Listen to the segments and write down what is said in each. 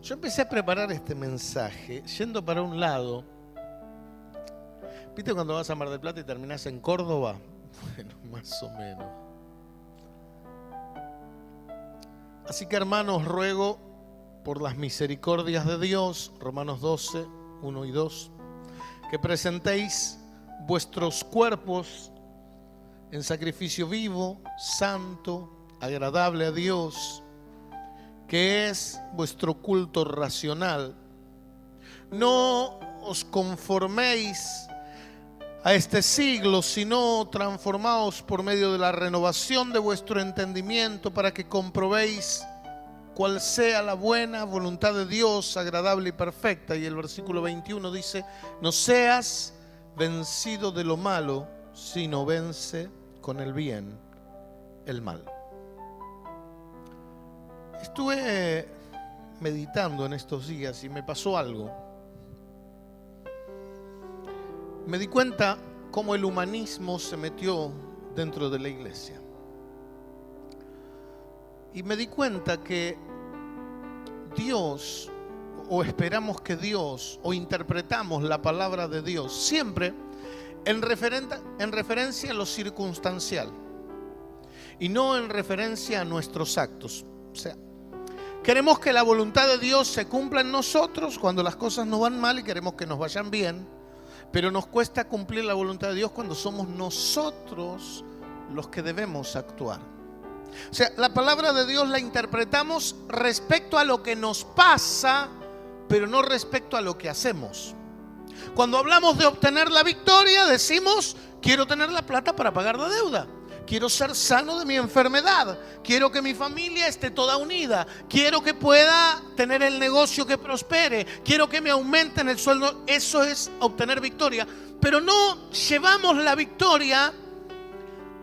Yo empecé a preparar este mensaje yendo para un lado. ¿Viste cuando vas a Mar del Plata y terminás en Córdoba? Bueno, más o menos. Así que, hermanos, ruego por las misericordias de Dios, Romanos 12, 1 y 2, que presentéis vuestros cuerpos en sacrificio vivo, santo, agradable a Dios, que es vuestro culto racional. No os conforméis a este siglo, sino transformaos por medio de la renovación de vuestro entendimiento, para que comprobéis cuál sea la buena voluntad de Dios, agradable y perfecta. Y el versículo 21 dice: no seas vencido de lo malo, sino vence con el bien el mal. Estuve meditando en estos días y me pasó algo. Me di cuenta cómo el humanismo se metió dentro de la iglesia. Y me di cuenta que Dios, o esperamos que Dios, o interpretamos la palabra de Dios siempre en referencia a lo circunstancial y no en referencia a nuestros actos. O sea, queremos que la voluntad de Dios se cumpla en nosotros cuando las cosas nos van mal y queremos que nos vayan bien, pero nos cuesta cumplir la voluntad de Dios cuando somos nosotros los que debemos actuar. O sea, la palabra de Dios la interpretamos respecto a lo que nos pasa, pero no respecto a lo que hacemos. Cuando hablamos de obtener la victoria, decimos: quiero tener la plata para pagar la deuda, quiero ser sano de mi enfermedad, quiero que mi familia esté toda unida, quiero que pueda tener el negocio que prospere, quiero que me aumenten el sueldo. Eso es obtener victoria, pero no llevamos la victoria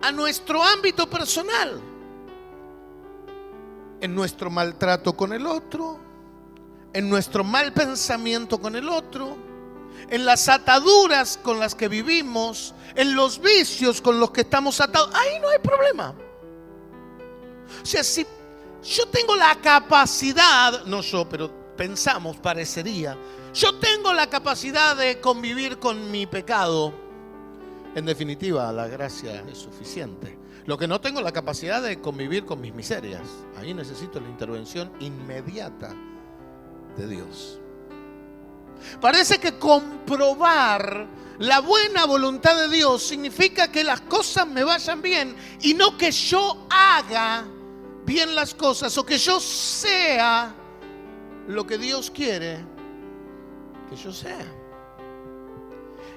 a nuestro ámbito personal, en nuestro maltrato con el otro, en nuestro mal pensamiento con el otro, en las ataduras con las que vivimos, en los vicios con los que estamos atados. Ahí no hay problema. O sea, si yo tengo la capacidad, no yo, pero pensamos, parecería, yo tengo la capacidad de convivir con mi pecado. En definitiva, la gracia es suficiente. Lo que no tengo la capacidad de convivir con mis miserias. Ahí necesito la intervención inmediata de Dios. Parece que comprobar la buena voluntad de Dios significa que las cosas me vayan bien y no que yo haga bien las cosas o que yo sea lo que Dios quiere que yo sea.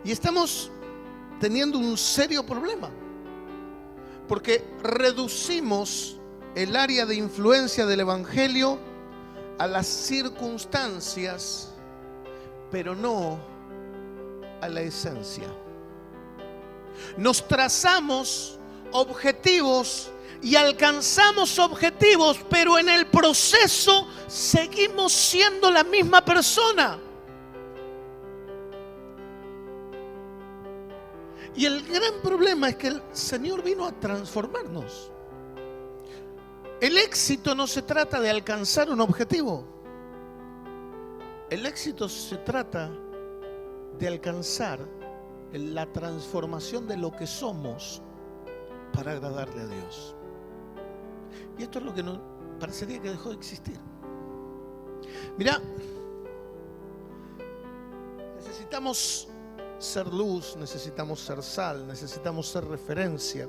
Y estamos teniendo un serio problema, porque reducimos el área de influencia del Evangelio a las circunstancias, pero no a la esencia. Nos trazamos objetivos y alcanzamos objetivos, pero en el proceso seguimos siendo la misma persona. Y el gran problema es que el Señor vino a transformarnos. El éxito no se trata de alcanzar un objetivo. El éxito se trata de alcanzar la transformación de lo que somos para agradarle a Dios. Y esto es lo que no parecería que dejó de existir. Mirá, necesitamos ser luz, necesitamos ser sal, necesitamos ser referencia.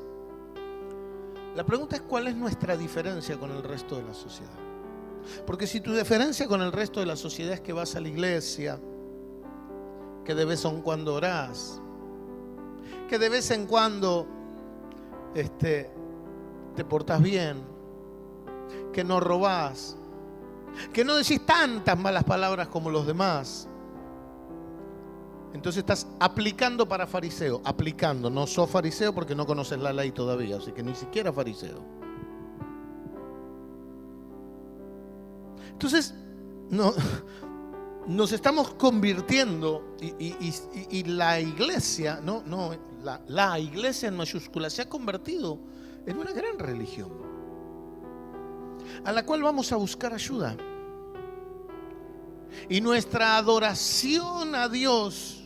La pregunta es: ¿cuál es nuestra diferencia con el resto de la sociedad? Porque si tu diferencia con el resto de la sociedad es que vas a la iglesia, que de vez en cuando orás, que de vez en cuando te portás bien, que no robás, que no decís tantas malas palabras como los demás, entonces estás aplicando para fariseo. Aplicando, no sos fariseo porque no conoces la ley todavía, así que ni siquiera fariseo. Entonces, no, nos estamos convirtiendo y la iglesia, la iglesia en mayúscula se ha convertido en una gran religión a la cual vamos a buscar ayuda. Y nuestra adoración a Dios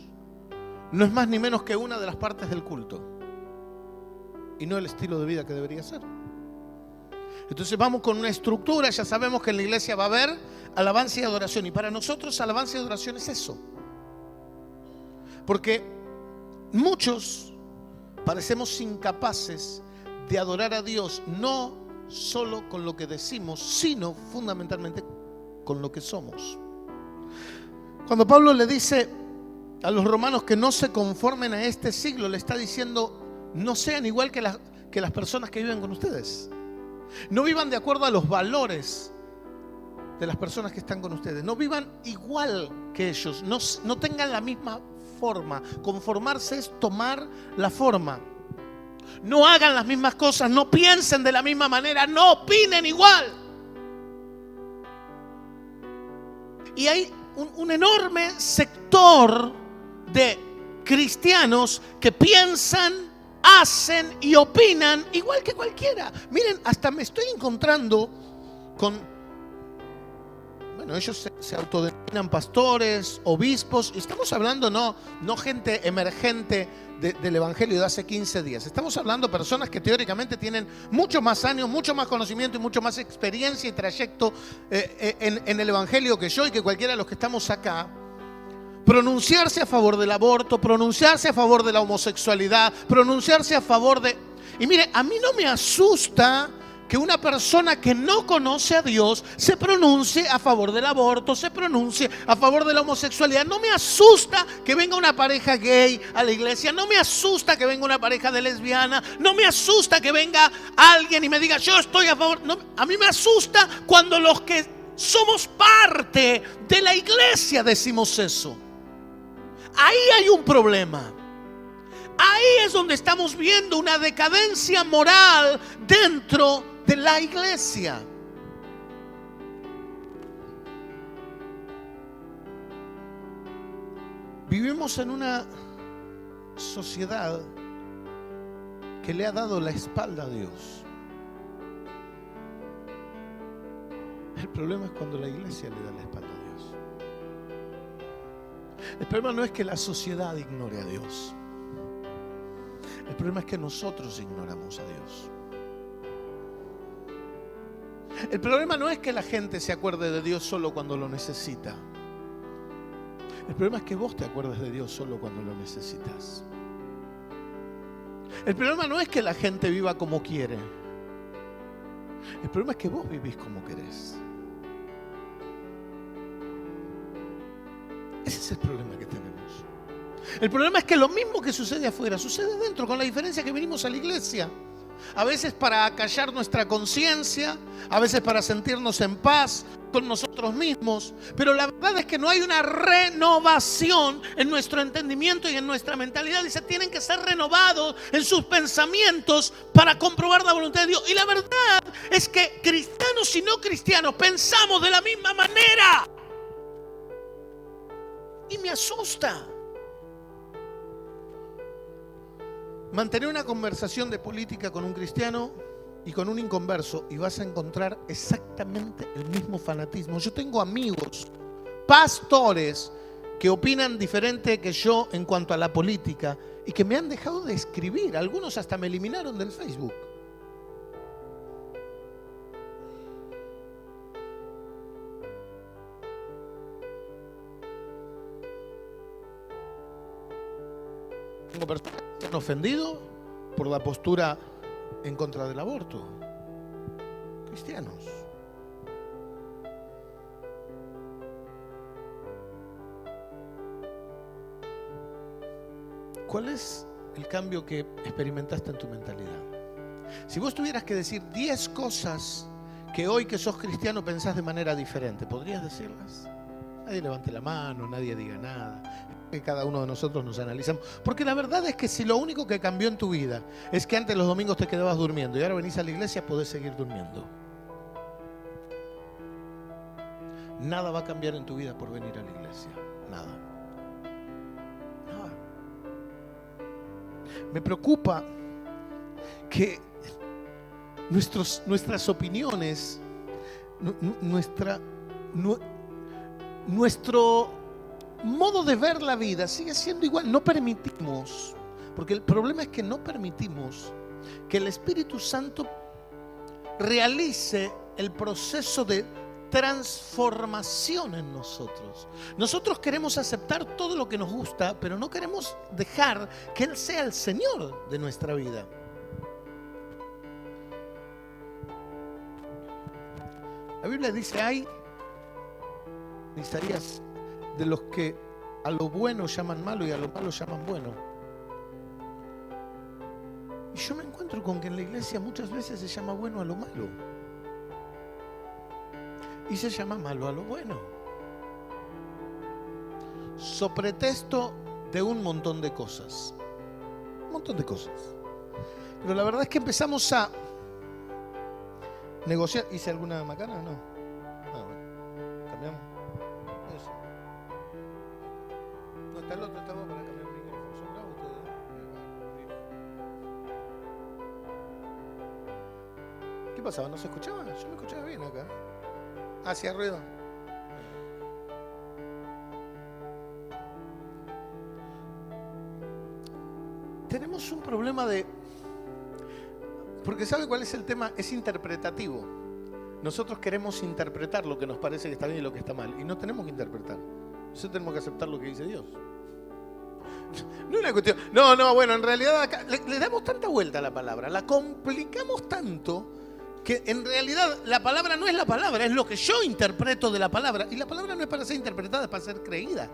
no es más ni menos que una de las partes del culto, y no el estilo de vida que debería ser. Entonces vamos con una estructura. Ya sabemos que en la iglesia va a haber alabanza y adoración, y para nosotros alabanza y adoración es eso. Porque muchos parecemos incapaces de adorar a Dios, no solo con lo que decimos, sino fundamentalmente con lo que somos. Cuando Pablo le dice a los romanos que no se conformen a este siglo, le está diciendo: no sean igual que las personas que viven con ustedes. No vivan de acuerdo a los valores de las personas que están con ustedes. No vivan igual que ellos. No tengan la misma forma. Conformarse es tomar la forma. No hagan las mismas cosas. No piensen de la misma manera. No opinen igual. Y hay un enorme sector de cristianos que piensan, hacen y opinan igual que cualquiera. Miren, hasta me estoy encontrando con, bueno, ellos se autodenominan pastores, obispos, y estamos hablando no gente emergente del evangelio de hace 15 días. Estamos hablando de personas que teóricamente tienen muchos más años, mucho más conocimiento y mucho más experiencia y trayecto en el evangelio que yo y que cualquiera de los que estamos acá. Pronunciarse a favor del aborto, pronunciarse a favor de la homosexualidad, pronunciarse a favor de... Y mire, a mí no me asusta que una persona que no conoce a Dios se pronuncie a favor del aborto, se pronuncie a favor de la homosexualidad. No me asusta que venga una pareja gay a la iglesia, no me asusta que venga una pareja de lesbiana, no me asusta que venga alguien y me diga yo estoy a favor. No, a mí me asusta cuando los que somos parte de la iglesia decimos eso. Ahí hay un problema. Ahí es donde estamos viendo una decadencia moral dentro de la iglesia. Vivimos en una sociedad que le ha dado la espalda a Dios. El problema es cuando la iglesia le da la espalda a Dios. El problema no es que la sociedad ignore a Dios. El problema es que nosotros ignoramos a Dios. El problema no es que la gente se acuerde de Dios solo cuando lo necesita. El problema es que vos te acuerdes de Dios solo cuando lo necesitas. El problema no es que la gente viva como quiere. El problema es que vos vivís como querés. Ese es el problema que tenemos. El problema es que lo mismo que sucede afuera sucede dentro, con la diferencia que venimos a la iglesia. A veces para acallar nuestra conciencia, a veces para sentirnos en paz con nosotros mismos. Pero la verdad es que no hay una renovación en nuestro entendimiento y en nuestra mentalidad. Dice, tienen que ser renovados en sus pensamientos para comprobar la voluntad de Dios. Y la verdad es que cristianos y no cristianos pensamos de la misma manera. Y me asusta. Mantener una conversación de política con un cristiano y con un inconverso y vas a encontrar exactamente el mismo fanatismo. Yo tengo amigos, pastores, que opinan diferente que yo en cuanto a la política y que me han dejado de escribir. Algunos hasta me eliminaron del Facebook. Tengo personas que se han ofendido por la postura en contra del aborto. Cristianos. ¿Cuál es el cambio que experimentaste en tu mentalidad? Si vos tuvieras que decir 10 cosas que hoy que sos cristiano pensás de manera diferente, ¿podrías decirlas? Nadie levante la mano, nadie diga nada. Que cada uno de nosotros nos analizamos. Porque la verdad es que si lo único que cambió en tu vida es que antes los domingos te quedabas durmiendo y ahora venís a la iglesia, podés seguir durmiendo. Nada va a cambiar en tu vida por venir a la iglesia. Nada. Nada. Me preocupa que nuestras opiniones, nuestro modo de ver la vida sigue siendo igual. No permitimos, porque el problema es que no permitimos que el Espíritu Santo realice el proceso de transformación en nosotros. Nosotros queremos aceptar todo lo que nos gusta, pero no queremos dejar que Él sea el Señor de nuestra vida. La Biblia dice: hay, Isaías, de los que a lo bueno llaman malo y a lo malo llaman bueno. Y yo me encuentro con que en la iglesia muchas veces se llama bueno a lo malo y se llama malo a lo bueno, so pretexto de un montón de cosas. Un montón de cosas. Pero la verdad es que empezamos a negociar. ¿Hice alguna macana o no? Ah, bueno. Cambiamos. Eso. No, está el otro, está para cambiar el micrófono. ¿Son bravos ustedes? ¿Qué pasaba? ¿No se escuchaba? Yo me escuchaba bien acá. ¿Hacía ruido? Tenemos un problema porque ¿sabe cuál es el tema? Es interpretativo. Nosotros queremos interpretar lo que nos parece que está bien y lo que está mal, y no tenemos que interpretar. Nosotros tenemos que aceptar lo que dice Dios. No es una cuestión. No, bueno, en realidad acá le damos tanta vuelta a la palabra, la complicamos tanto, que en realidad la palabra no es la palabra, es lo que yo interpreto de la palabra. Y la palabra no es para ser interpretada, es para ser creída.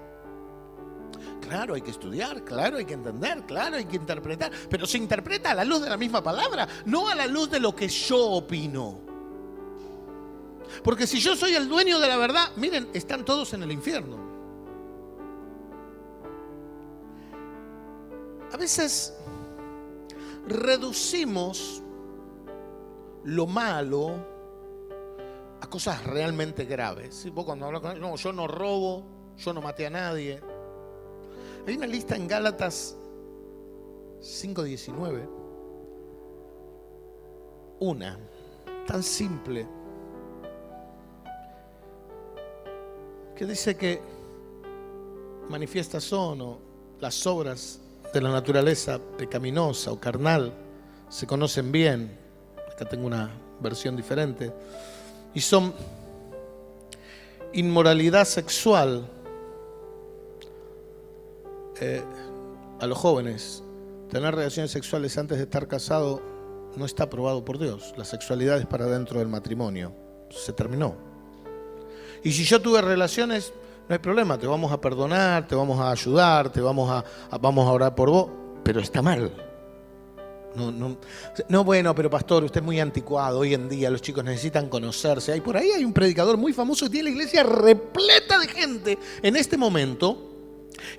Claro, hay que estudiar, claro, hay que entender, claro, hay que interpretar, pero se interpreta a la luz de la misma palabra, no a la luz de lo que yo opino. Porque si yo soy el dueño de la verdad, miren, están todos en el infierno. A veces reducimos lo malo a cosas realmente graves. ¿Sí? Vos cuando hablas con él, no, yo no robo, yo no maté a nadie. Hay una lista en Gálatas 5:19. Una, tan simple, que dice que manifiestas son las obras de la naturaleza pecaminosa o carnal, se conocen bien. Acá tengo una versión diferente. Y son inmoralidad sexual. A los jóvenes, tener relaciones sexuales antes de estar casado no está aprobado por Dios. La sexualidad es para dentro del matrimonio. Se terminó. Y si yo tuve relaciones, no hay problema, te vamos a perdonar, te vamos a ayudar, vamos a orar por vos, pero está mal. No, bueno, pero pastor, usted es muy anticuado. Hoy en día los chicos necesitan conocerse. Y por ahí hay un predicador muy famoso que tiene la iglesia repleta de gente en este momento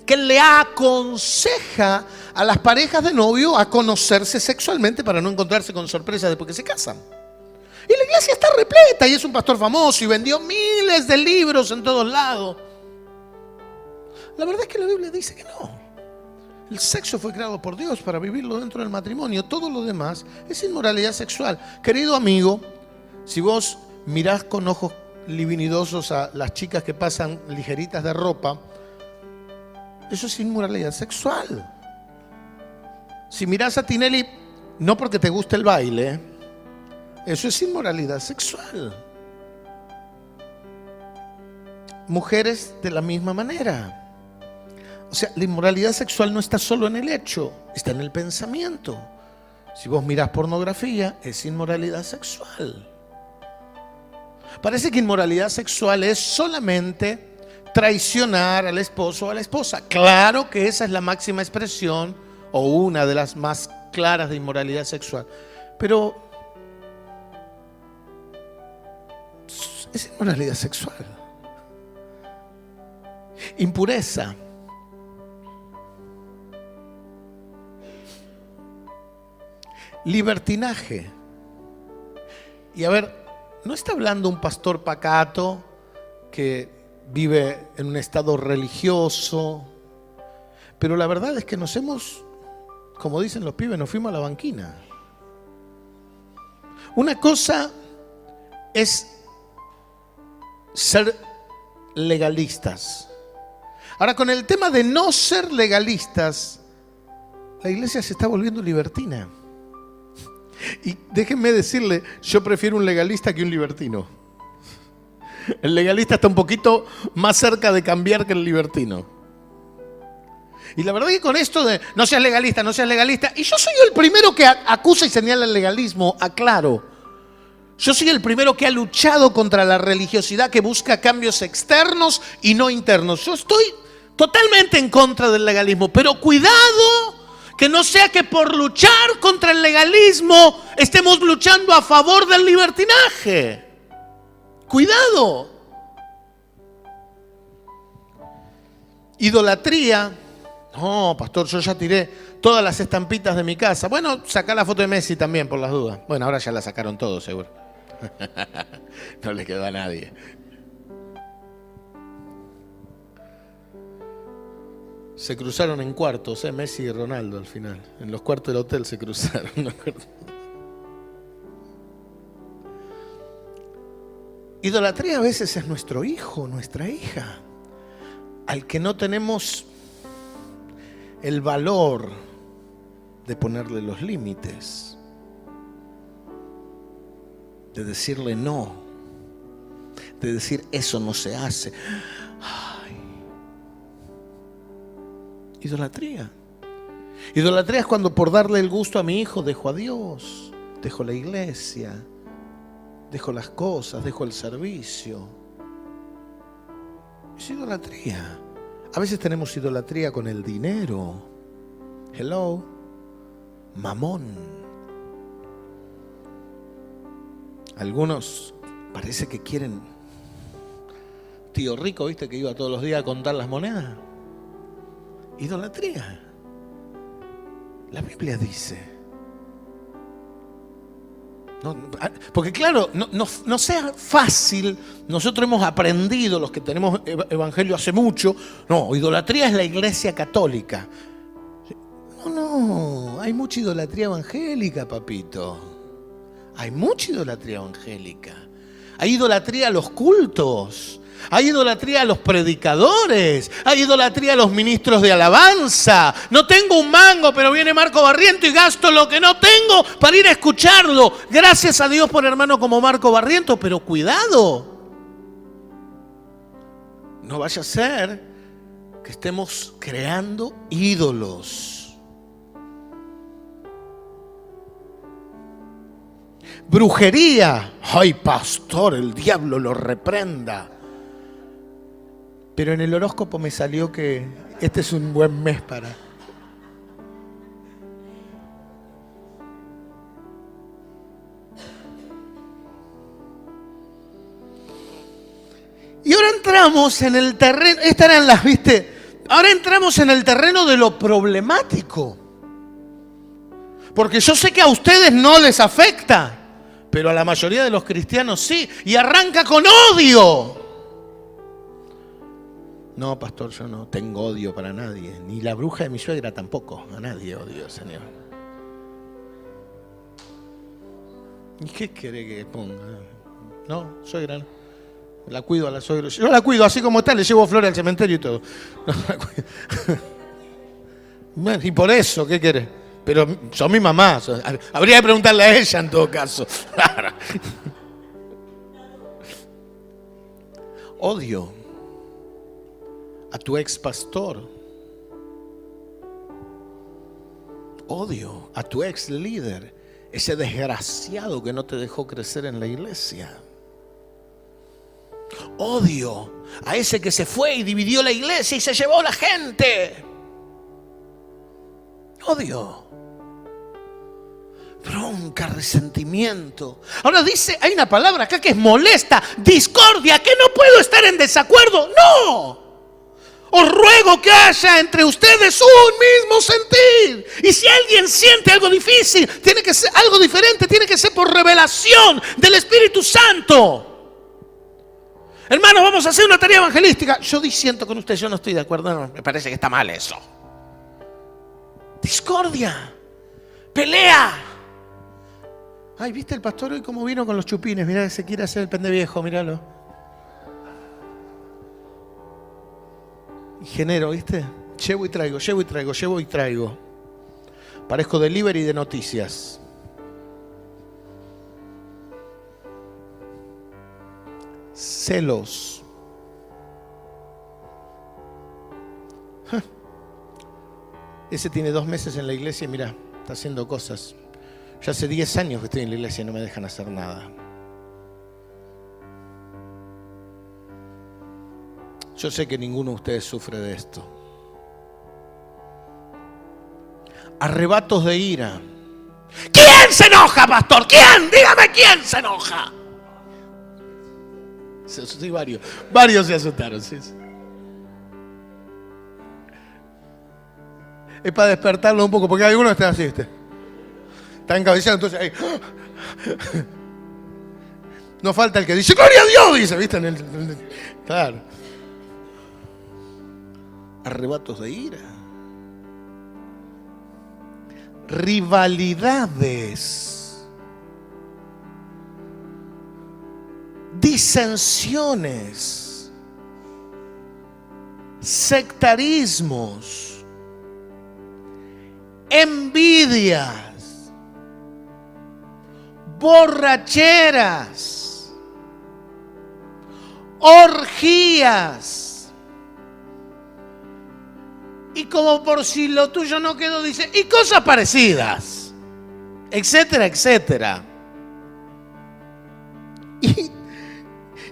que le aconseja a las parejas de novio a conocerse sexualmente para no encontrarse con sorpresas después que se casan. Y la iglesia está repleta, y es un pastor famoso y vendió miles de libros en todos lados. La verdad es que la Biblia dice que no. El sexo fue creado por Dios para vivirlo dentro del matrimonio. Todo lo demás es inmoralidad sexual. Querido amigo, si vos mirás con ojos libidinosos a las chicas que pasan ligeritas de ropa, eso es inmoralidad sexual. Si mirás a Tinelli, no porque te guste el baile, eso es inmoralidad sexual. Mujeres de la misma manera. O sea, la inmoralidad sexual no está solo en el hecho, está en el pensamiento. Si vos mirás pornografía, es inmoralidad sexual. Parece que inmoralidad sexual es solamente traicionar al esposo o a la esposa. Claro que esa es la máxima expresión o una de las más claras de inmoralidad sexual. Pero es inmoralidad sexual. Impureza. Libertinaje. Y a ver, no está hablando un pastor pacato que vive en un estado religioso, pero la verdad es que nos hemos, como dicen los pibes, nos fuimos a la banquina. Una cosa es ser legalistas. Ahora, con el tema de no ser legalistas, la iglesia se está volviendo libertina. Y déjenme decirle, yo prefiero un legalista que un libertino. El legalista está un poquito más cerca de cambiar que el libertino. Y la verdad que con esto de no seas legalista, no seas legalista, y yo soy el primero que acusa y señala el legalismo, aclaro. Yo soy el primero que ha luchado contra la religiosidad que busca cambios externos y no internos. Yo estoy totalmente en contra del legalismo, pero cuidado que no sea que por luchar contra el legalismo estemos luchando a favor del libertinaje. Cuidado. Idolatría. No, pastor, yo ya tiré todas las estampitas de mi casa. Bueno, sacá la foto de Messi también, por las dudas. Bueno, ahora ya la sacaron todos, seguro. No le quedó a nadie. Se cruzaron en cuartos, Messi y Ronaldo al final. En los cuartos del hotel se cruzaron. ¿No? Idolatría a veces es nuestro hijo, nuestra hija, al que no tenemos el valor de ponerle los límites, de decirle no, de decir eso no se hace. Ay. Idolatría. Idolatría es cuando por darle el gusto a mi hijo dejo a Dios, dejo la iglesia, dejo las cosas, dejo el servicio. Es idolatría. A veces tenemos idolatría con el dinero. Hello. Mamón. Algunos parece que quieren. Tío rico, ¿viste? Que iba todos los días a contar las monedas. Idolatría. La Biblia dice. No, porque claro, no sea fácil. Nosotros hemos aprendido, los que tenemos evangelio hace mucho. No, idolatría es la iglesia católica. No, hay mucha idolatría evangélica, papito. Hay mucha idolatría evangélica. Hay idolatría a los cultos. Hay idolatría a los predicadores. Hay idolatría a los ministros de alabanza. No tengo un mango, pero viene Marco Barriento y gasto lo que no tengo para ir a escucharlo. Gracias a Dios por hermano como Marco Barriento, pero cuidado. No vaya a ser que estemos creando ídolos. Brujería. Ay, pastor, el diablo lo reprenda. Pero en el horóscopo me salió que este es un buen mes para. Y ahora entramos en el terreno, estas eran las, ¿viste? Ahora entramos en el terreno de lo problemático. Porque yo sé que a ustedes no les afecta, pero a la mayoría de los cristianos sí. Y arranca con odio. No, pastor, yo no tengo odio para nadie. Ni la bruja de mi suegra tampoco. A nadie odio, Señor. ¿Y qué quiere que ponga? No, suegra no. La cuido a la suegra. Yo la cuido así como está, le llevo flores al cementerio y todo. No la cuido. Bueno, y por eso, ¿qué quiere? Pero son mi mamá. Habría que preguntarle a ella en todo caso. Odio a tu ex pastor. Odio a tu ex líder, ese desgraciado que no te dejó crecer en la iglesia. Odio a ese que se fue y dividió la iglesia y se llevó a la gente. Odio. Bronca, resentimiento. Ahora dice, hay una palabra acá que es molesta, discordia, que no puedo estar en desacuerdo. No. Os ruego que haya entre ustedes un mismo sentir. Y si alguien siente algo difícil, tiene que ser algo diferente, tiene que ser por revelación del Espíritu Santo. Hermanos, vamos a hacer una tarea evangelística. Yo disiento con usted, yo no estoy de acuerdo. No, me parece que está mal eso. Discordia. Pelea. Ay, ¿viste el pastor hoy cómo vino con los chupines? Mirá, se quiere hacer el pendeviejo, míralo. Y genero, ¿viste? Llevo y traigo, llevo y traigo, llevo y traigo. Parezco delivery de noticias. Celos. Ese tiene 2 meses en la iglesia y mira, está haciendo cosas. Ya hace 10 años que estoy en la iglesia y no me dejan hacer nada. Yo sé que ninguno de ustedes sufre de esto. Arrebatos de ira. ¿Quién se enoja, pastor? ¿Quién? Dígame quién se enoja. Sí, varios se asustaron. Sí. Es para despertarlo un poco, porque algunos están así, ¿viste? Están cabeceando, entonces ahí. No falta el que dice, ¡gloria a Dios! Dice, ¿viste? Claro. Arrebatos de ira. Rivalidades. Disensiones. Sectarismos. Envidias, borracheras, orgías. Y como por si lo tuyo no quedó, dice, y cosas parecidas, etcétera, etcétera.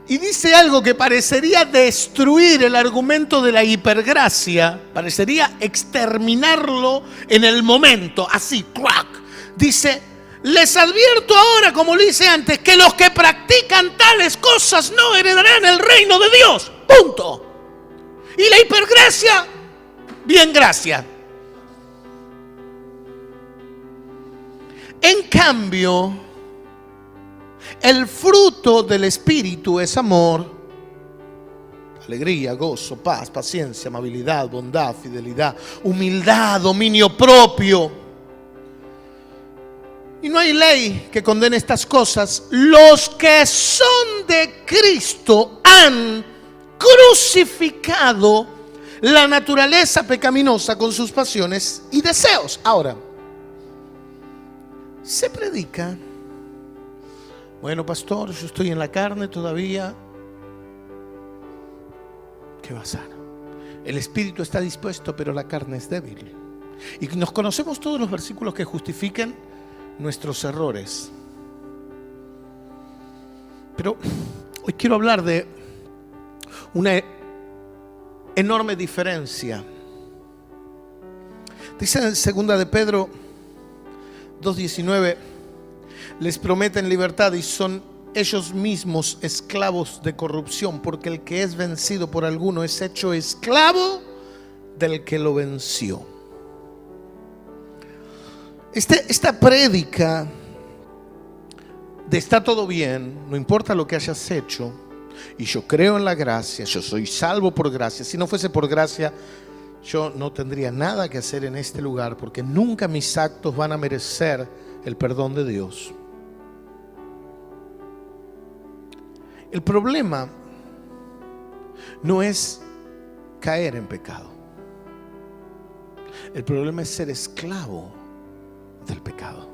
Y dice algo que parecería destruir el argumento de la hipergracia, parecería exterminarlo en el momento, así, ¡crack! Dice, les advierto ahora, como lo hice antes, que los que practican tales cosas no heredarán el reino de Dios, punto. Y la hipergracia, bien gracia. En cambio, el fruto del Espíritu es amor, alegría, gozo, paz, paciencia, amabilidad, bondad, fidelidad, humildad, dominio propio. Y no hay ley que condene estas cosas. Los que son de Cristo han crucificado la naturaleza pecaminosa con sus pasiones y deseos. Ahora, se predica, bueno, pastor, yo estoy en la carne todavía. ¿Qué va a ser? El espíritu está dispuesto, pero la carne es débil. Y nos conocemos todos los versículos que justifiquen nuestros errores. Pero hoy quiero hablar de una enorme diferencia. Dice en 2 de Pedro 2:19, les prometen libertad y son ellos mismos esclavos de corrupción, porque el que es vencido por alguno es hecho esclavo del que lo venció. Esta prédica de está todo bien, no importa lo que hayas hecho, y yo creo en la gracia, yo soy salvo por gracia. Si no fuese por gracia, yo no tendría nada que hacer en este lugar, porque nunca mis actos van a merecer el perdón de Dios. El problema no es caer en pecado. El problema es ser esclavo del pecado.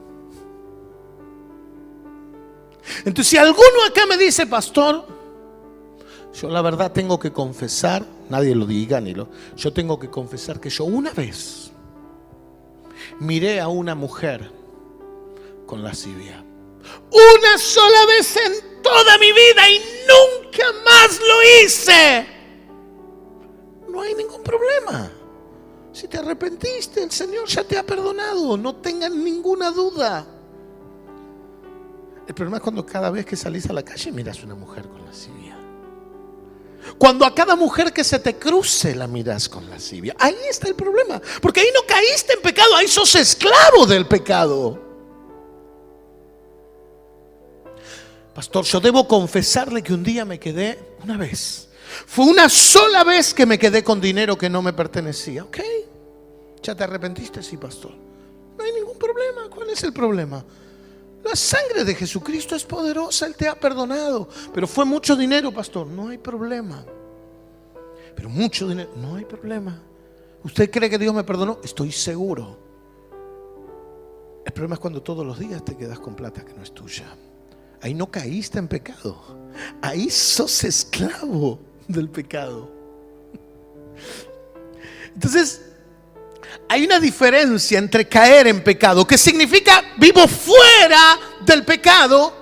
Entonces, si alguno acá me dice, pastor, yo la verdad tengo que confesar, nadie lo diga, yo tengo que confesar que yo una vez miré a una mujer con lascivia. Una sola vez en toda mi vida y nunca más lo hice. No hay ningún problema. Si te arrepentiste, el Señor ya te ha perdonado. No tengan ninguna duda. El problema es cuando cada vez que salís a la calle miras a una mujer con lascivia. Cuando a cada mujer que se te cruce la miras con lascivia. Ahí está el problema. Porque ahí no caíste en pecado, ahí sos esclavo del pecado. Pastor, yo debo confesarle que un día me quedé, una vez, fue una sola vez que me quedé con dinero que no me pertenecía. Ok, ¿ya te arrepentiste? Sí, pastor. No hay ningún problema. ¿Cuál es el problema? La sangre de Jesucristo es poderosa, Él te ha perdonado. Pero fue mucho dinero, pastor. No hay problema. Pero mucho dinero, no hay problema. ¿Usted cree que Dios me perdonó? Estoy seguro. El problema es cuando todos los días te quedas con plata que no es tuya. Ahí no caíste en pecado. Ahí sos esclavo del pecado. Entonces, hay una diferencia entre caer en pecado, que significa vivo fuera del pecado,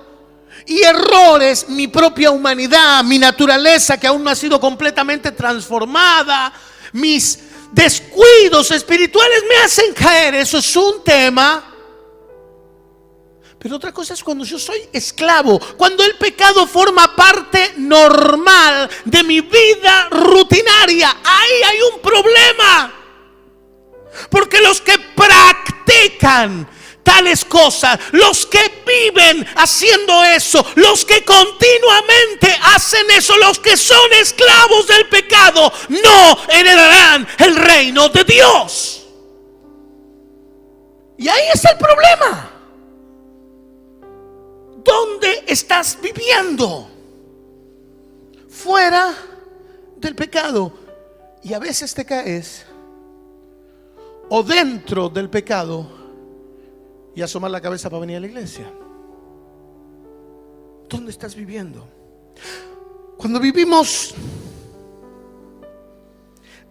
y errores, mi propia humanidad, mi naturaleza que aún no ha sido completamente transformada, mis descuidos espirituales me hacen caer. Eso es un tema. Pero otra cosa es cuando yo soy esclavo, cuando el pecado forma parte normal de mi vida rutinaria. Ahí hay un problema. Porque los que practican tales cosas, los que viven haciendo eso, los que continuamente hacen eso, los que son esclavos del pecado, no heredarán el reino de Dios. Y ahí está el problema. ¿Dónde estás viviendo? Fuera del pecado. Y a veces te caes o dentro del pecado y asomar la cabeza para venir a la iglesia. ¿Dónde estás viviendo? Cuando vivimos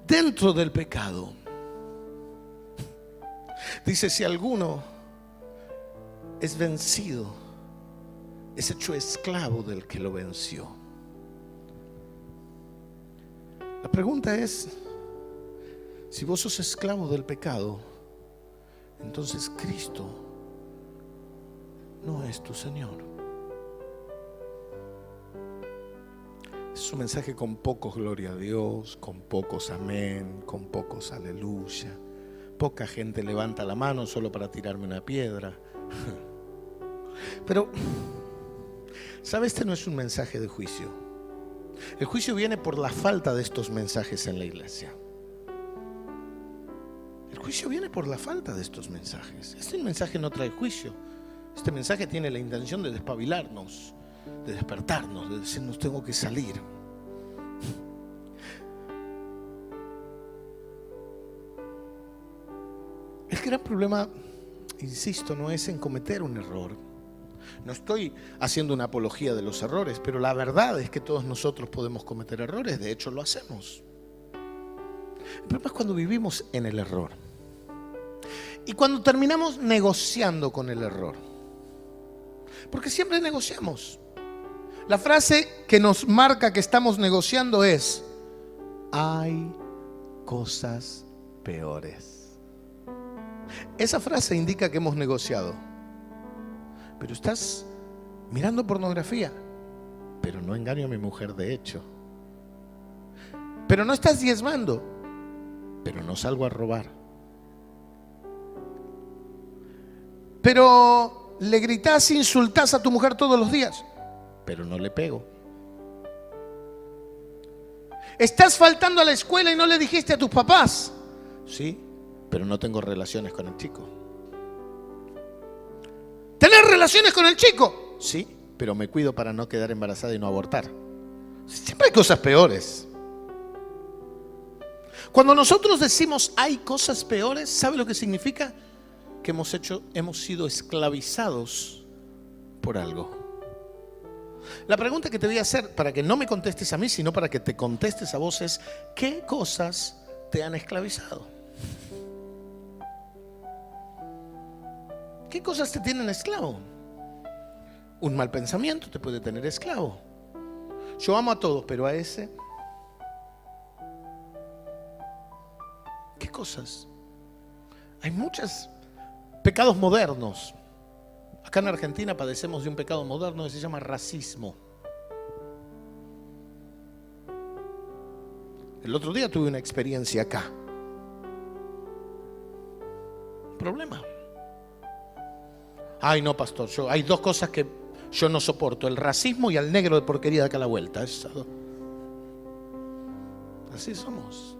dentro del pecado, dice: si alguno es vencido, es hecho esclavo del que lo venció. La pregunta es: si vos sos esclavo del pecado, entonces Cristo no es tu Señor. Es un mensaje con pocos gloria a Dios, con pocos amén, con pocos aleluya. Poca gente levanta la mano solo para tirarme una piedra. Pero, ¿sabe? Este no es un mensaje de juicio. El juicio viene por la falta de estos mensajes en la iglesia. El juicio viene por la falta de estos mensajes. Este mensaje no trae juicio. Este mensaje tiene la intención de despabilarnos, de despertarnos, de decirnos: tengo que salir. El gran problema, insisto, no es en cometer un error. No estoy haciendo una apología de los errores, pero la verdad es que todos nosotros podemos cometer errores. De hecho, lo hacemos. El problema es cuando vivimos en el error y cuando terminamos negociando con el error, porque siempre negociamos. La frase que nos marca que estamos negociando es: hay cosas peores. Esa frase indica que hemos negociado. Pero estás mirando pornografía, pero no engaño a mi mujer de hecho. Pero no estás diezmando, pero no salgo a robar. Pero le gritás, insultás a tu mujer todos los días, pero no le pego. Estás faltando a la escuela y no le dijiste a tus papás. Sí, pero no tengo relaciones con el chico. ¿Tener relaciones con el chico? Sí, pero me cuido para no quedar embarazada y no abortar. Siempre hay cosas peores. Cuando nosotros decimos hay cosas peores, ¿sabe lo que significa? Que hemos sido esclavizados por algo. La pregunta que te voy a hacer, para que no me contestes a mí, sino para que te contestes a vos, es: ¿qué cosas te han esclavizado? ¿Qué cosas te tienen esclavo? Un mal pensamiento te puede tener esclavo. Yo amo a todos, pero a ese. ¿Qué cosas? Hay muchos pecados modernos. Acá en Argentina padecemos de un pecado moderno que se llama racismo. El otro día tuve una experiencia acá. Problema. Ay, no, pastor, hay dos cosas que yo no soporto: el racismo y al negro de porquería de acá a la vuelta. Así somos.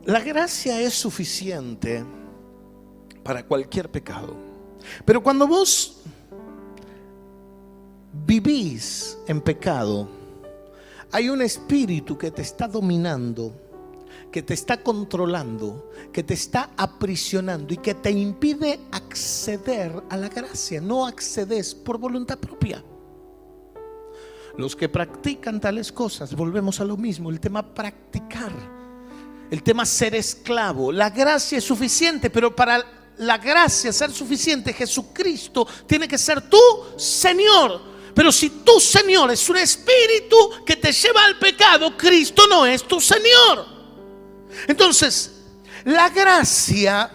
La gracia es suficiente para cualquier pecado. Pero cuando vos vivís en pecado, hay un espíritu que te está dominando, que te está controlando, que te está aprisionando y que te impide acceder a la gracia. No accedes por voluntad propia. Los que practican tales cosas, volvemos a lo mismo, el tema practicar, el tema ser esclavo. La gracia es suficiente, pero para la gracia ser suficiente, Jesucristo tiene que ser tu Señor. Pero si tu Señor es un espíritu que te lleva al pecado, Cristo no es tu Señor. Entonces, la gracia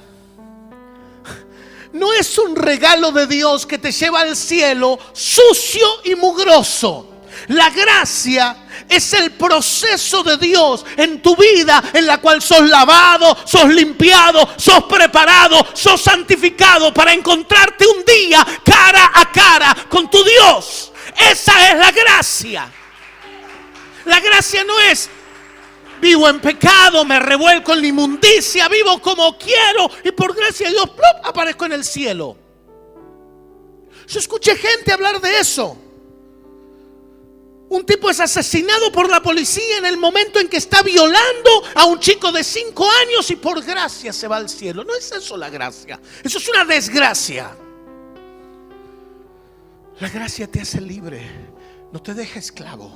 no es un regalo de Dios que te lleva al cielo sucio y mugroso. La gracia es el proceso de Dios en tu vida, en la cual sos lavado, sos limpiado, sos preparado, sos santificado para encontrarte un día cara a cara con tu Dios. Esa es la gracia. La gracia no es vivo en pecado, me revuelco en la inmundicia, vivo como quiero y por gracia de Dios ¡plop!, aparezco en el cielo. Yo escuché gente hablar de eso. Un tipo es asesinado por la policía en el momento en que está violando a un chico de 5 años y por gracia se va al cielo. No es eso la gracia, eso es una desgracia. La gracia te hace libre, no te deja esclavo.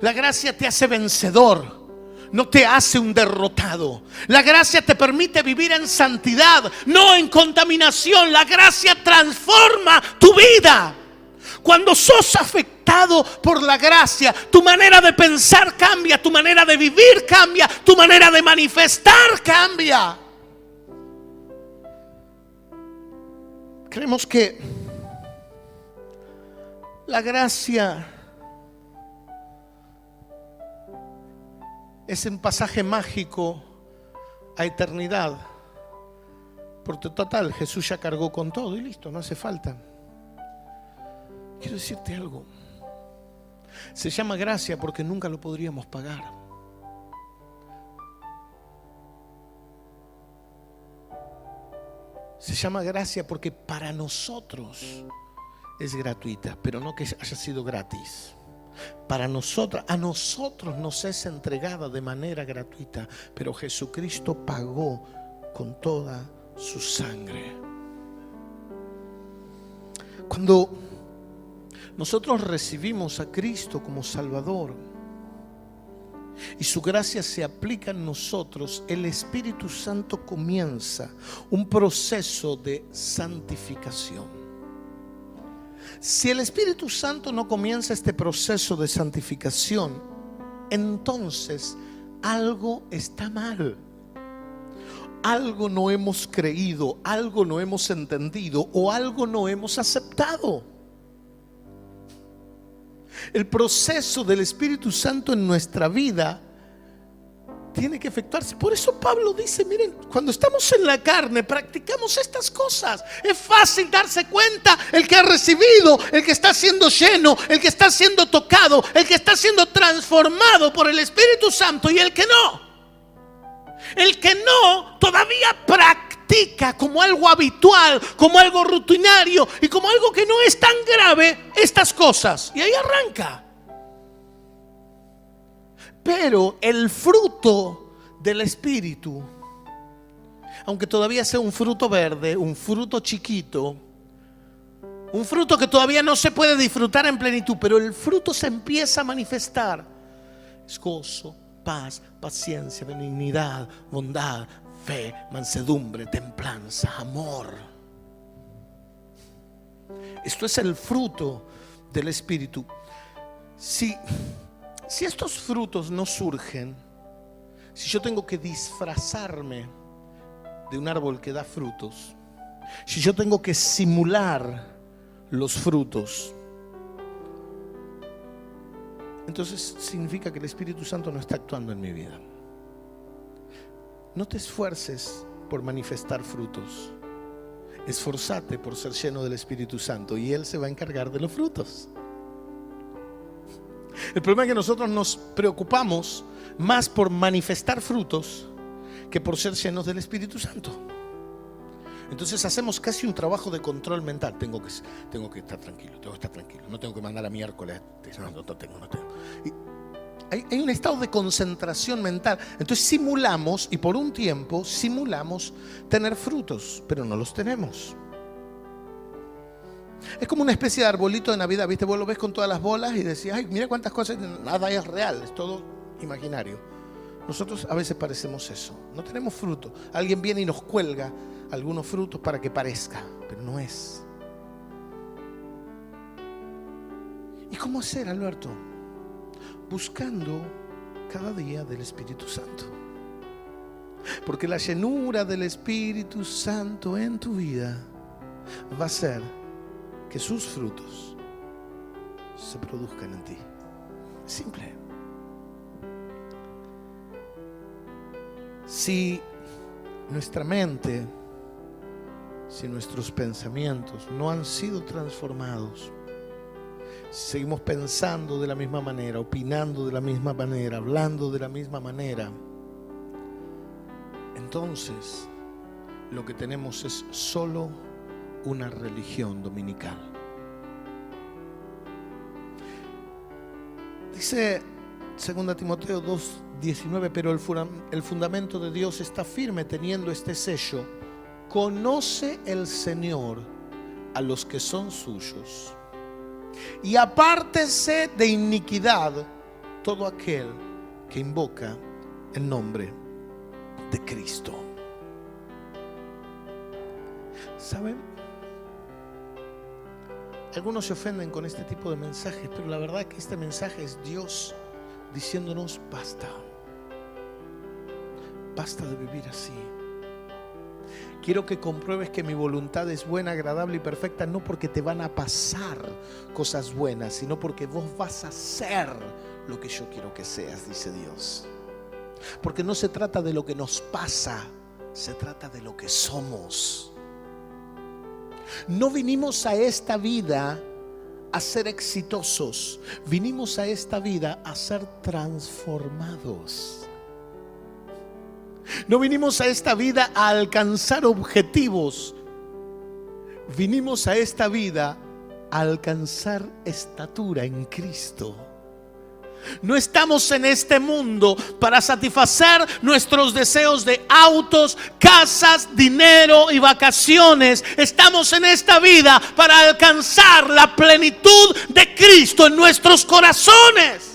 La gracia te hace vencedor, no te hace un derrotado. La gracia te permite vivir en santidad, no en contaminación. La gracia transforma tu vida. Cuando sos afectado por la gracia, tu manera de pensar cambia, tu manera de vivir cambia, tu manera de manifestar cambia. Creemos que la gracia es un pasaje mágico a eternidad. Porque total, Jesús ya cargó con todo y listo, no hace falta. Quiero decirte algo. Se llama gracia porque nunca lo podríamos pagar. Se llama gracia porque para nosotros es gratuita, pero no que haya sido gratis. Para nosotros, a nosotros nos es entregada de manera gratuita, pero Jesucristo pagó con toda su sangre. Cuando nosotros recibimos a Cristo como Salvador y su gracia se aplica en nosotros, el Espíritu Santo comienza un proceso de santificación. Si el Espíritu Santo no comienza este proceso de santificación, entonces algo está mal. Algo no hemos creído, algo no hemos entendido o algo no hemos aceptado. El proceso del Espíritu Santo en nuestra vida tiene que efectuarse. Por eso Pablo dice, miren, cuando estamos en la carne practicamos estas cosas. Es fácil darse cuenta el que ha recibido, el que está siendo lleno, el que está siendo tocado, el que está siendo transformado por el Espíritu Santo y el que no. El que no todavía practica como algo habitual, como algo rutinario y como algo que no es tan grave estas cosas. Y ahí arranca. Pero el fruto del Espíritu, aunque todavía sea un fruto verde, un fruto chiquito, un fruto que todavía no se puede disfrutar en plenitud, pero el fruto se empieza a manifestar. Es gozo, paz, paciencia, benignidad, bondad, fe, mansedumbre, templanza, amor. Esto es el fruto del Espíritu. Si estos frutos no surgen, si yo tengo que disfrazarme de un árbol que da frutos, si yo tengo que simular los frutos, entonces significa que el Espíritu Santo no está actuando en mi vida. No te esfuerces por manifestar frutos. Esforzate por ser lleno del Espíritu Santo y Él se va a encargar de los frutos. El problema es que nosotros nos preocupamos más por manifestar frutos que por ser llenos del Espíritu Santo. Entonces hacemos casi un trabajo de control mental. Tengo que estar tranquilo, tengo que estar tranquilo. no tengo que mandar a miércoles. No tengo. Y hay un estado de concentración mental. Entonces simulamos, y por un tiempo simulamos tener frutos, pero no los tenemos. Es como una especie de arbolito de Navidad, ¿viste? Vos lo ves con todas las bolas y decís, ay, mira cuántas cosas, nada es real, es todo imaginario. Nosotros a veces parecemos eso, no tenemos fruto. Alguien viene y nos cuelga algunos frutos para que parezca, pero no es. ¿Y cómo hacer, Alberto? Buscando cada día del Espíritu Santo. Porque la llenura del Espíritu Santo en tu vida va a ser que sus frutos se produzcan en ti. Simple. Si nuestra mente, si nuestros pensamientos no han sido transformados, si seguimos pensando de la misma manera, opinando de la misma manera, hablando de la misma manera, entonces lo que tenemos es solo una religión dominical. Dice 2 Timoteo 2:19, pero el fundamento de Dios está firme teniendo este sello: conoce el Señor a los que son suyos, y apártese de iniquidad todo aquel que invoca el nombre de Cristo. ¿Saben? Algunos se ofenden con este tipo de mensajes, pero la verdad es que este mensaje es Dios diciéndonos: basta. Basta de vivir así. Quiero que compruebes que mi voluntad es buena, agradable y perfecta, no porque te van a pasar cosas buenas, sino porque vos vas a ser lo que yo quiero que seas, dice Dios. Porque no se trata de lo que nos pasa, se trata de lo que somos. No vinimos a esta vida a ser exitosos, vinimos a esta vida a ser transformados. No vinimos a esta vida a alcanzar objetivos, vinimos a esta vida a alcanzar estatura en Cristo. No estamos en este mundo para satisfacer nuestros deseos de autos, casas, dinero y vacaciones. Estamos en esta vida para alcanzar la plenitud de Cristo en nuestros corazones.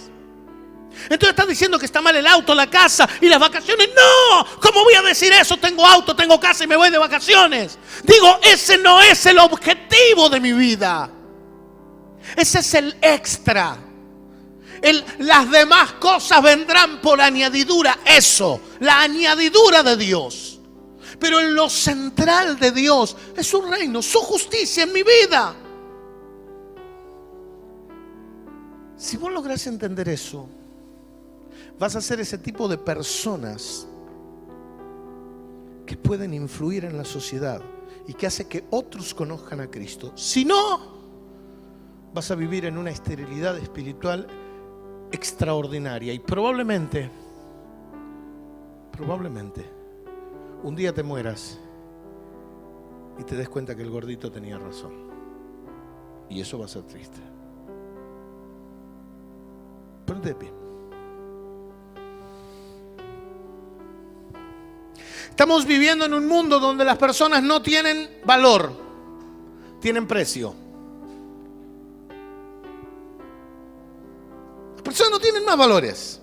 Entonces estás diciendo que está mal el auto, la casa y las vacaciones. No, ¿cómo voy a decir eso? Tengo auto, tengo casa y me voy de vacaciones. Digo, ese no es el objetivo de mi vida. Ese es el extra. Las demás cosas vendrán por añadidura. Eso, la añadidura de Dios. Pero en lo central de Dios es su reino, su justicia en mi vida. Si vos lográs entender eso, vas a ser ese tipo de personas que pueden influir en la sociedad y que hace que otros conozcan a Cristo. Si no, vas a vivir en una esterilidad espiritual extraordinaria y probablemente un día te mueras y te des cuenta que el gordito tenía razón, y eso va a ser triste. Ponte de pie. Estamos viviendo en un mundo donde las personas no tienen valor, tienen precio. Las personas no tienen más valores,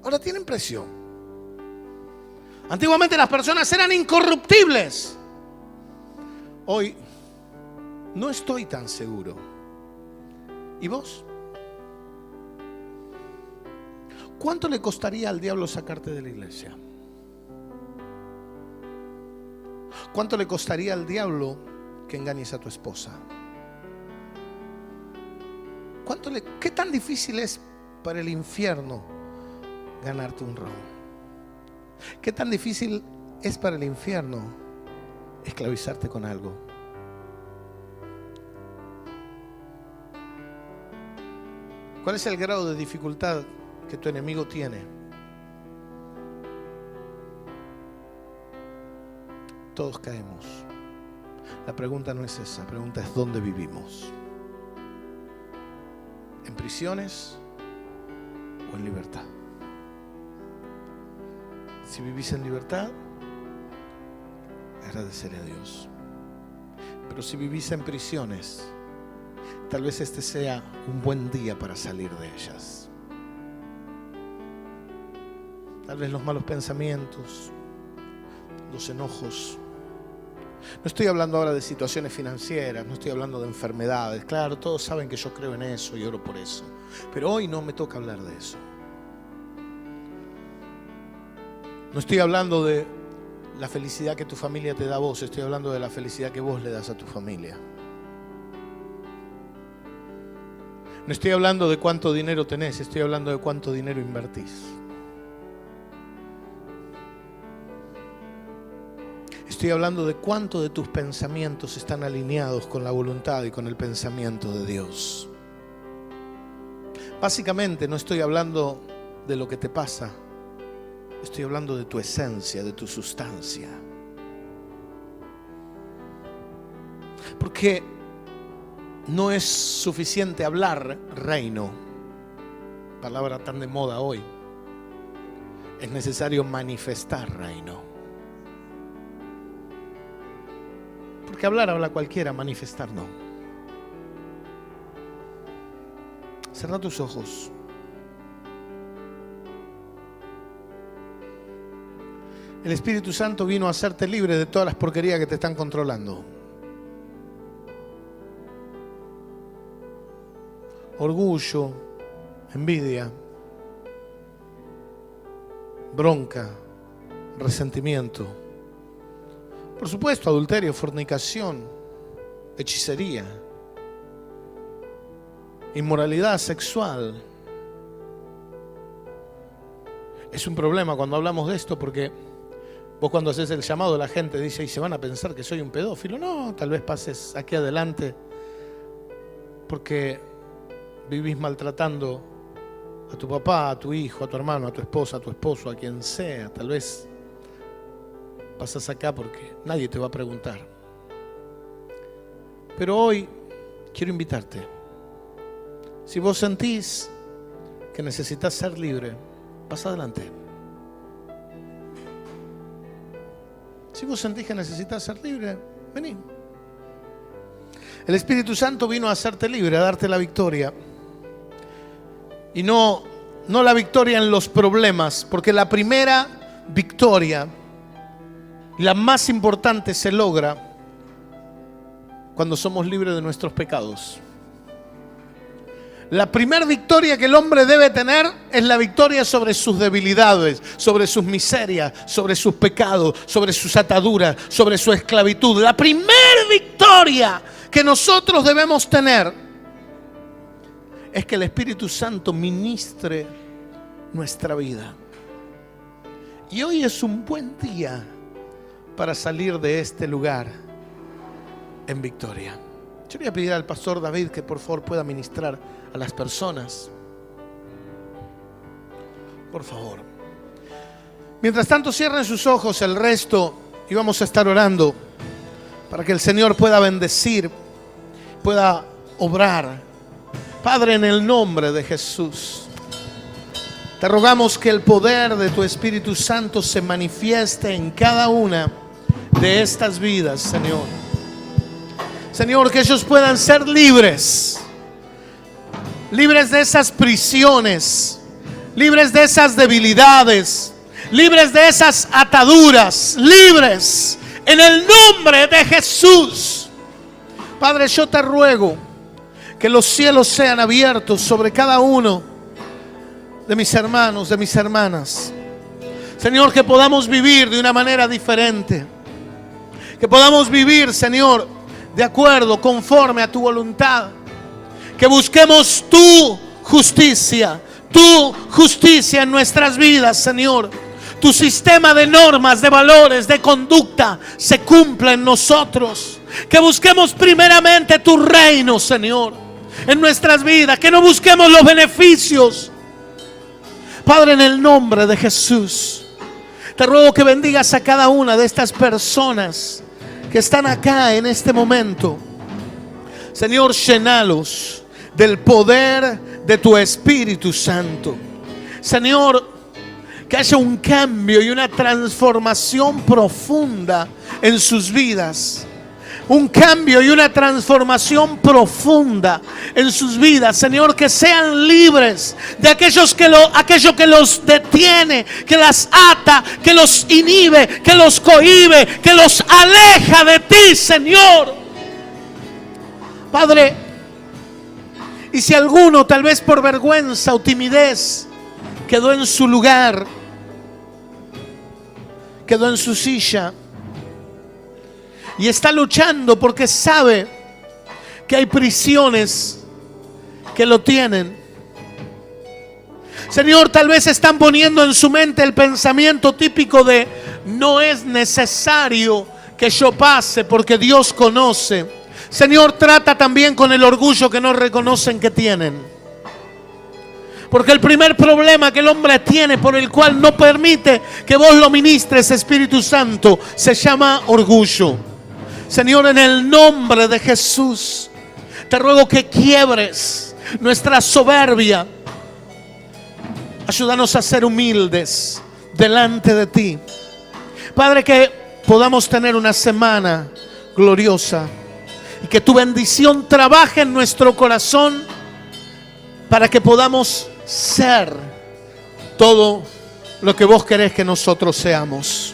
ahora tienen precio. Antiguamente las personas eran incorruptibles. Hoy no estoy tan seguro. ¿Y vos? ¿Cuánto le costaría al diablo sacarte de la iglesia? ¿Cuánto le costaría al diablo que engañes a tu esposa? ¿Qué tan difícil es para el infierno ganarte un round? ¿Qué tan difícil es para el infierno esclavizarte con algo? ¿Cuál es el grado de dificultad que tu enemigo tiene? Todos caemos. La pregunta no es esa, la pregunta es ¿dónde vivimos? ¿En prisiones o en libertad? Si vivís en libertad, agradeceré a Dios. Pero si vivís en prisiones, tal vez este sea un buen día para salir de ellas. Tal vez los malos pensamientos, los enojos. No estoy hablando ahora de situaciones financieras, no estoy hablando de enfermedades. Claro, todos saben que yo creo en eso y oro por eso. Pero hoy no me toca hablar de eso. No estoy hablando de la felicidad que tu familia te da a vos, estoy hablando de la felicidad que vos le das a tu familia. No estoy hablando de cuánto dinero tenés, estoy hablando de cuánto dinero invertís. Estoy hablando de cuánto de tus pensamientos están alineados con la voluntad y con el pensamiento de Dios. Básicamente no estoy hablando de lo que te pasa, estoy hablando de tu esencia, de tu sustancia. Porque no es suficiente hablar reino, palabra tan de moda hoy. Es necesario manifestar reino. Porque hablar habla cualquiera, manifestar no. Cerra tus ojos. El Espíritu Santo vino a hacerte libre de todas las porquerías que te están controlando. Orgullo, envidia, bronca, resentimiento. Por supuesto, adulterio, fornicación, hechicería, inmoralidad sexual. Es un problema cuando hablamos de esto porque vos cuando haces el llamado la gente dice, y se van a pensar que soy un pedófilo. No, tal vez pases aquí adelante porque vivís maltratando a tu papá, a tu hijo, a tu hermano, a tu esposa, a tu esposo, a quien sea. Tal vez pasas acá porque nadie te va a preguntar. Pero hoy quiero invitarte. Si vos sentís que necesitas ser libre, pasa adelante. Si vos sentís que necesitas ser libre, vení. El Espíritu Santo vino a hacerte libre, a darte la victoria. Y no la victoria en los problemas, porque la primera victoria, la más importante, se logra cuando somos libres de nuestros pecados. La primera victoria que el hombre debe tener es la victoria sobre sus debilidades, sobre sus miserias, sobre sus pecados, sobre sus ataduras, sobre su esclavitud. La primera victoria que nosotros debemos tener es que el Espíritu Santo ministre nuestra vida. Y hoy es un buen día para salir de este lugar en victoria. Yo voy a pedir al pastor David que por favor pueda ministrar a las personas. Por favor. Mientras tanto, cierren sus ojos el resto y vamos a estar orando para que el Señor pueda bendecir, pueda obrar. Padre, en el nombre de Jesús, te rogamos que el poder de tu Espíritu Santo se manifieste en cada una de estas vidas, Señor. Señor, que ellos puedan ser libres, libres de esas prisiones, libres de esas debilidades, libres de esas ataduras, libres en el nombre de Jesús. Padre, yo te ruego que los cielos sean abiertos sobre cada uno de mis hermanos, de mis hermanas. Señor, que podamos vivir de una manera diferente. Que podamos vivir, Señor, de acuerdo, conforme a tu voluntad. Que busquemos tu justicia en nuestras vidas, Señor. Tu sistema de normas, de valores, de conducta se cumpla en nosotros. Que busquemos primeramente tu reino, Señor, en nuestras vidas. Que no busquemos los beneficios. Padre, en el nombre de Jesús, te ruego que bendigas a cada una de estas personas que están acá en este momento. Señor, llenalos del poder de tu Espíritu Santo. Señor, que haya un cambio y una transformación profunda en sus vidas. Un cambio y una transformación profunda en sus vidas. Señor, que sean libres de aquello que los detiene, que las ata, que los inhibe, que los cohíbe, que los aleja de ti, Señor. Padre, y si alguno, tal vez por vergüenza o timidez, quedó en su lugar, quedó en su silla y está luchando porque sabe que hay prisiones que lo tienen. Señor, tal vez están poniendo en su mente el pensamiento típico de: no es necesario que yo pase porque Dios conoce. Señor, trata también con el orgullo que no reconocen que tienen. Porque el primer problema que el hombre tiene, por el cual no permite que vos lo ministres, Espíritu Santo, se llama orgullo. Señor, en el nombre de Jesús, te ruego que quiebres nuestra soberbia. Ayúdanos a ser humildes delante de ti. Padre, que podamos tener una semana gloriosa y que tu bendición trabaje en nuestro corazón para que podamos ser todo lo que vos querés que nosotros seamos.